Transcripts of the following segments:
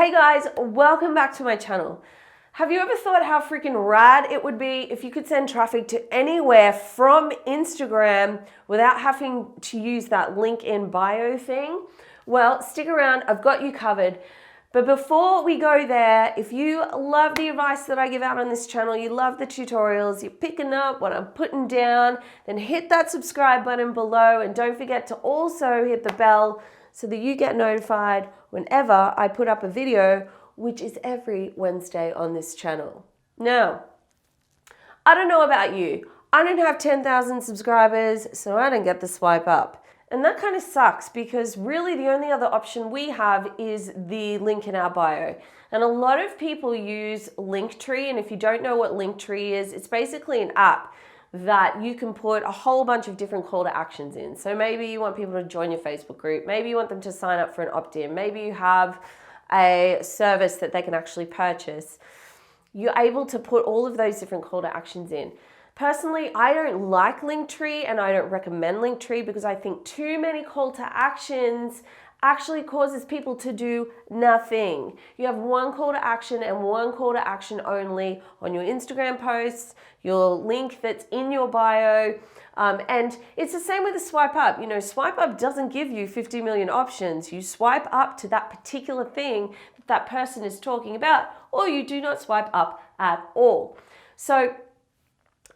Hey guys, welcome back to my channel. Have you ever thought how freaking rad it would be if you could send traffic to anywhere from Instagram without having to use that link in bio thing? Well, stick around, I've got you covered. But before we go there, if you love the advice that I give out on this channel, you love the tutorials, you're picking up what I'm putting down, then hit that subscribe button below and don't forget to also hit the bell so that you get notified whenever I put up a video, which is every Wednesday on this channel. Now, I don't know about you. I don't have 10,000 subscribers, so I don't get the swipe up. And that kind of sucks because really the only other option we have is the link in our bio. And a lot of people use Linktree, and if you don't know what Linktree is, it's basically an app that you can put a whole bunch of different call to actions in. So maybe you want people to join your Facebook group, maybe you want them to sign up for an opt-in, maybe you have a service that they can actually purchase. You're able to put all of those different call to actions in. Personally, I don't like Linktree and I don't recommend Linktree because I think too many call to actions actually causes people to do nothing. You have one call to action and one call to action only on your Instagram posts, your link that's in your bio, and it's the same with the swipe up. You know, swipe up doesn't give you 50 million options. You swipe up to that particular thing that that person is talking about, or you do not swipe up at all. So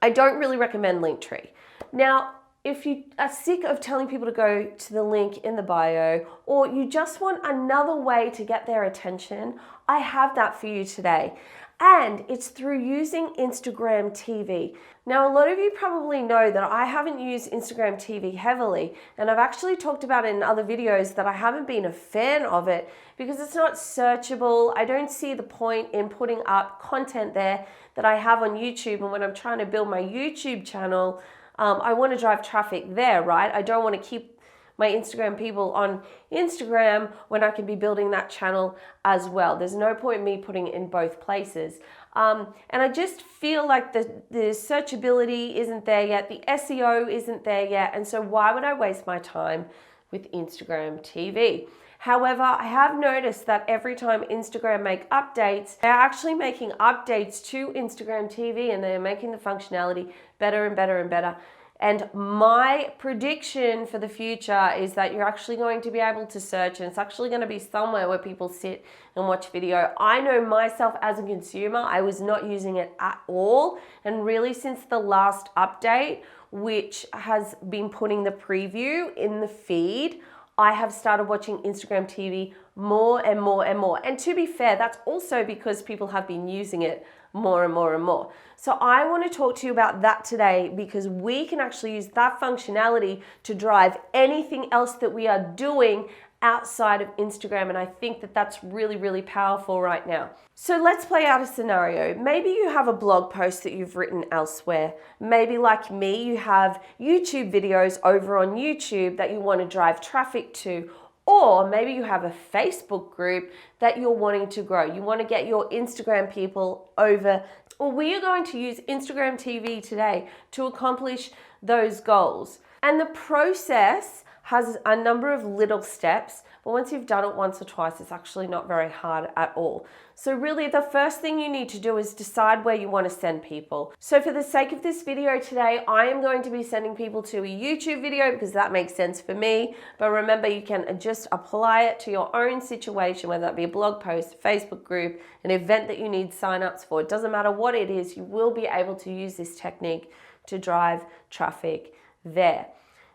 I don't really recommend Linktree. Now, if you are sick of telling people to go to the link in the bio, or you just want another way to get their attention, I have that for you today. And it's through using Instagram TV. Now, a lot of you probably know that I haven't used Instagram TV heavily, and I've actually talked about it in other videos that I haven't been a fan of it because it's not searchable. I don't see the point in putting up content there that I have on YouTube, and when I'm trying to build my YouTube channel, I want to drive traffic there, right? I don't want to keep my Instagram people on Instagram when I can be building that channel as well. There's no point in me putting it in both places. And I just feel like the searchability isn't there yet, the SEO isn't there yet, and so why would I waste my time with Instagram TV? However, I have noticed that every time Instagram make updates, they're actually making updates to Instagram TV and they're making the functionality better and better and better. And my prediction for the future is that you're actually going to be able to search, and it's actually going to be somewhere where people sit and watch video. I know myself as a consumer, I was not using it at all. And really since the last update, which has been putting the preview in the feed, I have started watching Instagram TV more and more and more. And to be fair, that's also because people have been using it more and more and more. So I want to talk to you about that today because we can actually use that functionality to drive anything else that we are doing outside of Instagram. And I think that that's really, really powerful right now. So let's play out a scenario. Maybe you have a blog post that you've written elsewhere. Maybe like me, you have YouTube videos over on YouTube that you want to drive traffic to. Or maybe you have a Facebook group that you're wanting to grow. You want to get your Instagram people over. Well, we are going to use Instagram TV today to accomplish those goals. And the process has a number of little steps, but once you've done it once or twice, it's actually not very hard at all. So really the first thing you need to do is decide where you want to send people. So for the sake of this video today, I am going to be sending people to a YouTube video because that makes sense for me. But remember, you can just apply it to your own situation, whether that be a blog post, a Facebook group, an event that you need signups for. It doesn't matter what it is, you will be able to use this technique to drive traffic there.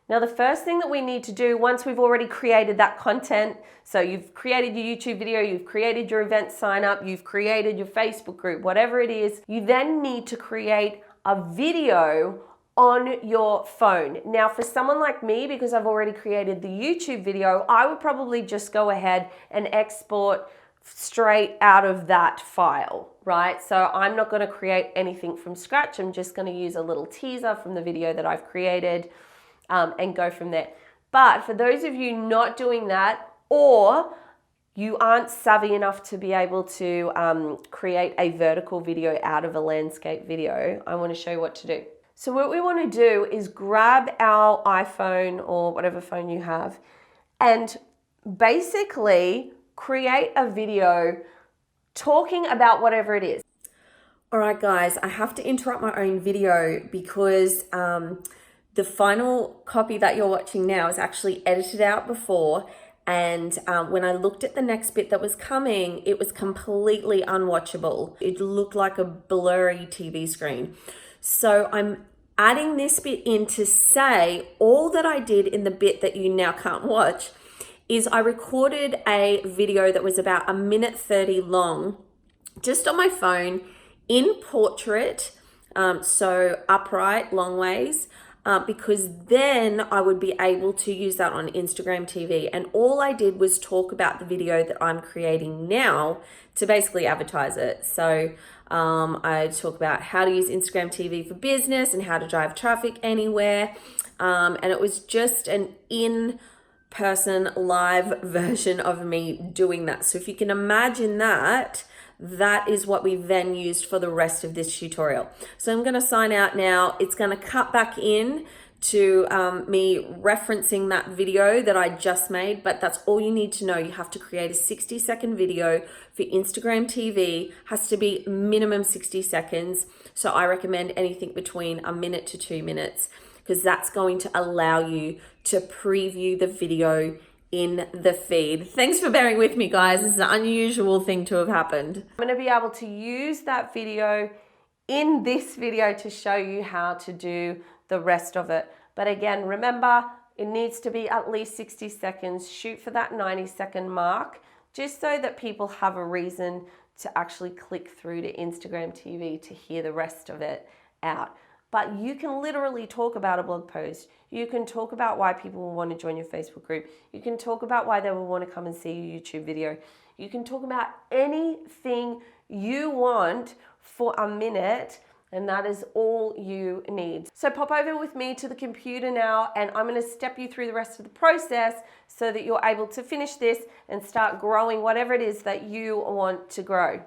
Now, the first thing that we need to do once we've already created that content, so you've created your YouTube video, you've created your event sign up, you've created your Facebook group, whatever it is, you then need to create a video on your phone. Now, for someone like me, because I've already created the YouTube video, I would probably just go ahead and export straight out of that file, right? So I'm not going to create anything from scratch. I'm just going to use a little teaser from the video that I've created and go from there. But for those of you not doing that, or you aren't savvy enough to be able to create a vertical video out of a landscape video, I want to show you what to do. So what we want to do is grab our iPhone or whatever phone you have and basically create a video talking about whatever it is. All right, guys, I have to interrupt my own video because the final copy that you're watching now is actually edited out before. And when I looked at the next bit that was coming, it was completely unwatchable. It looked like a blurry TV screen. So I'm adding this bit in to say all that I did in the bit that you now can't watch is I recorded a video that was about 1:30 long just on my phone in portrait, so upright, long ways, because then I would be able to use that on Instagram TV. And all I did was talk about the video that I'm creating now to basically advertise it. So I talk about how to use Instagram TV for business and how to drive traffic anywhere. And it was just an in-person live version of me doing that. So if you can imagine that, that is what we then used for the rest of this tutorial. So I'm going to sign out now. It's going to cut back in to me referencing that video that I just made, but that's all you need to know. You have to create a 60-second video for Instagram TV. Has to be minimum 60 seconds. So I recommend anything between 1 minute to 2 minutes, because that's going to allow you to preview the video in the feed. Thanks for bearing with me, guys. This is an unusual thing to have happened. I'm going to be able to use that video in this video to show you how to do the rest of it. But again, remember, it needs to be at least 60 seconds. Shoot for that 90-second mark, just so that people have a reason to actually click through to Instagram TV to hear the rest of it out. But you can literally talk about a blog post. You can talk about why people will want to join your Facebook group. You can talk about why they will want to come and see your YouTube video. You can talk about anything you want for a minute, and that is all you need. So pop over with me to the computer now, and I'm going to step you through the rest of the process so that you're able to finish this and start growing whatever it is that you want to grow.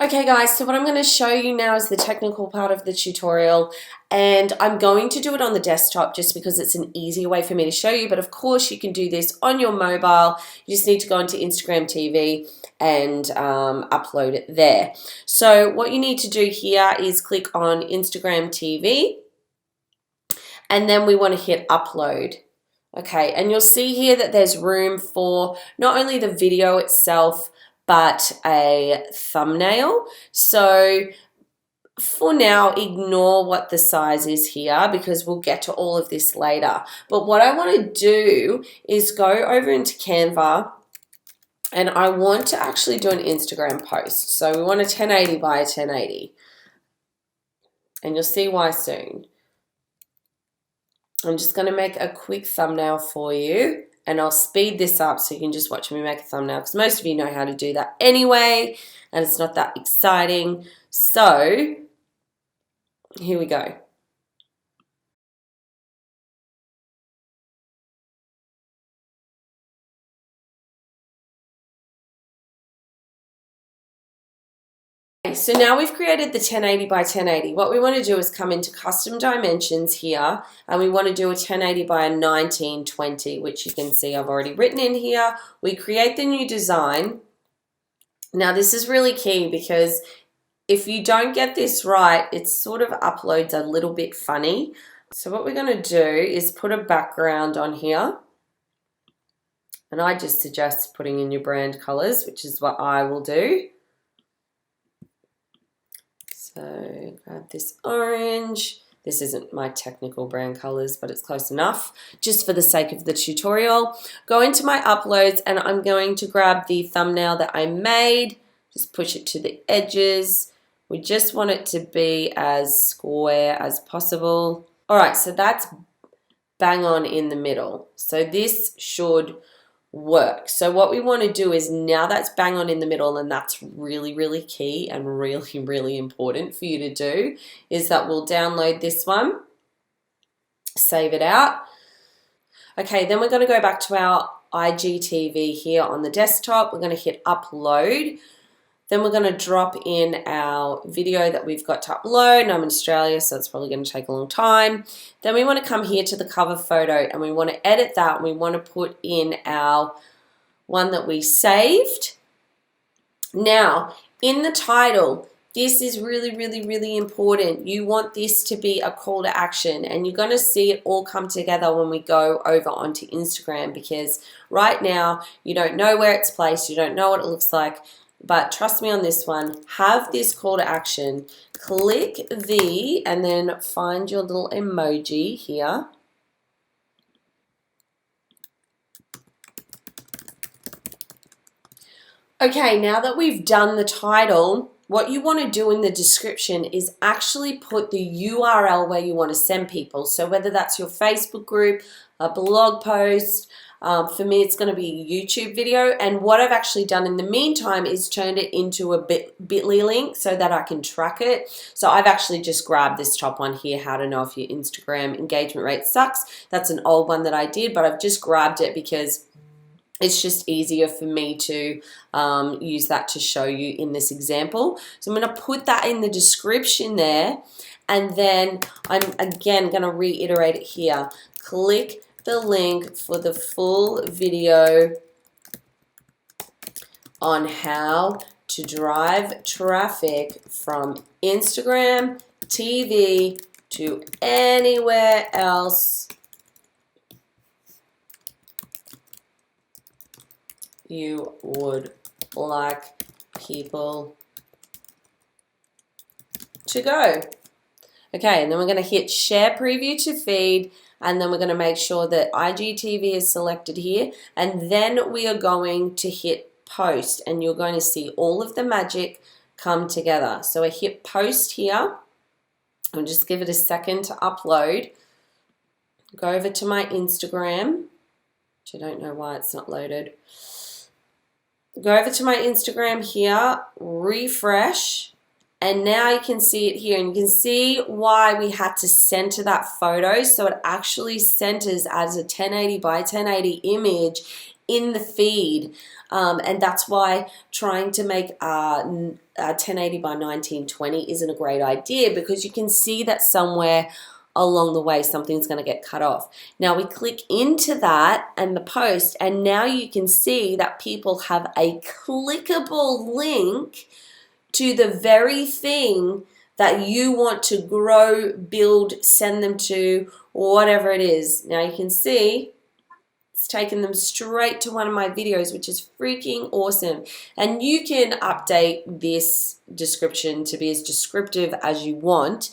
Okay guys, so what I'm going to show you now is the technical part of the tutorial, and I'm going to do it on the desktop just because it's an easier way for me to show you, but of course you can do this on your mobile. You just need to go into Instagram TV and upload it there. So what you need to do here is click on Instagram TV, and then we want to hit upload. Okay, and you'll see here that there's room for not only the video itself, but a thumbnail. So for now, ignore what the size is here because we'll get to all of this later. But what I want to do is go over into Canva, and I want to actually do an Instagram post. So we want a 1080 by 1080, and you'll see why soon. I'm just going to make a quick thumbnail for you. And I'll speed this up so you can just watch me make a thumbnail, because most of you know how to do that anyway, and it's not that exciting. So here we go. So now we've created the 1080 by 1080. What we want to do is come into custom dimensions here, and we want to do a 1080 by a 1920, which you can see I've already written in here. We create the new design. Now this is really key because if you don't get this right, it sort of uploads a little bit funny. So what we're going to do is put a background on here. And I just suggest putting in your brand colors, which is what I will do. So grab this orange. This isn't my technical brand colors, but it's close enough just for the sake of the tutorial. Go into my uploads, and I'm going to grab the thumbnail that I made. Just push it to the edges. We just want it to be as square as possible. All right, so that's bang on in the middle. So this should work. So what we want to do is, now that's bang on in the middle, and that's really, really key and really, really important for you to do, is that we'll download this one, save it out. Okay, then we're going to go back to our IGTV here on the desktop. We're going to hit upload. Then we're going to drop in our video that we've got to upload. And I'm in Australia, so it's probably going to take a long time. Then we want to come here to the cover photo, and we want to edit that. We want to put in our one that we saved. Now, in the title, this is really, really, really important. You want this to be a call to action, and you're going to see it all come together when we go over onto Instagram, because right now you don't know where it's placed, you don't know what it looks like, but trust me on this one, have this call to action. Click the, and then find your little emoji here. Okay, now that we've done the title, what you want to do in the description is actually put the URL where you want to send people. So whether that's your Facebook group, a blog post, for me it's going to be a YouTube video. And what I've actually done in the meantime is turned it into a bit.ly link so that I can track it. So I've actually just grabbed this top one here, how to know if your Instagram engagement rate sucks. That's an old one that I did, but I've just grabbed it because it's just easier for me to use that to show you in this example. So I'm going to put that in the description there, and then I'm again going to reiterate it here. Click the link for the full video on how to drive traffic from Instagram TV to anywhere else you would like people to go. Okay, and then we're going to hit share preview to feed, and then we're going to make sure that IGTV is selected here, and then we are going to hit post, and you're going to see all of the magic come together. So I hit post here. I'll just give it a second to upload. Go over to my Instagram, which I don't know why it's not loaded. Go over to my Instagram here, refresh, and now you can see it here, and you can see why we had to center that photo. So it actually centers as a 1080 by 1080 image in the feed, and that's why trying to make a 1080 by 1920 isn't a great idea, because you can see that somewhere along the way something's going to get cut off. Now we click into that and the post, and now you can see that people have a clickable link to the very thing that you want to grow, build, send them to, or whatever it is. Now you can see it's taken them straight to one of my videos, which is freaking awesome. And you can update this description to be as descriptive as you want.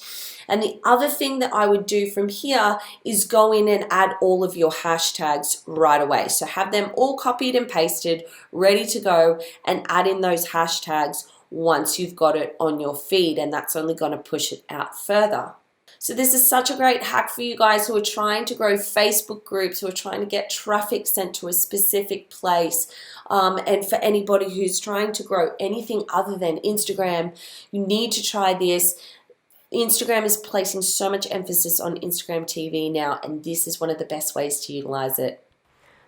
And the other thing that I would do from here is go in and add all of your hashtags right away. So have them all copied and pasted, ready to go, and add in those hashtags once you've got it on your feed, and that's only going to push it out further. So this is such a great hack for you guys who are trying to grow Facebook groups, who are trying to get traffic sent to a specific place, and for anybody who's trying to grow anything other than Instagram, you need to try this. Instagram is placing so much emphasis on Instagram TV now, and this is one of the best ways to utilize it.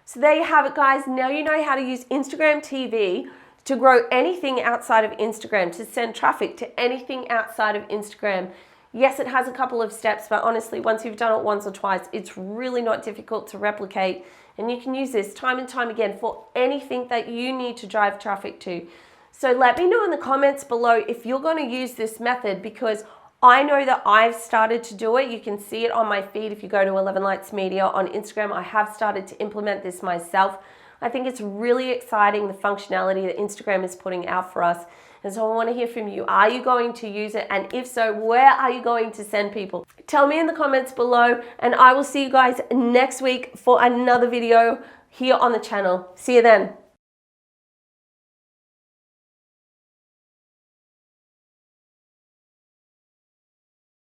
So there you have it, guys. Now you know how to use Instagram TV to grow anything outside of Instagram, to send traffic to anything outside of Instagram. Yes, it has a couple of steps, but honestly, once you've done it once or twice, it's really not difficult to replicate, and you can use this time and time again for anything that you need to drive traffic to. So let me know in the comments below if you're going to use this method, because I know that I've started to do it. You can see it on my feed if you go to 11 Lights Media on Instagram. I have started to implement this myself. I think it's really exciting, the functionality that Instagram is putting out for us. And so I want to hear from you. Are you going to use it? And if so, where are you going to send people? Tell me in the comments below, and I will see you guys next week for another video here on the channel. See you then.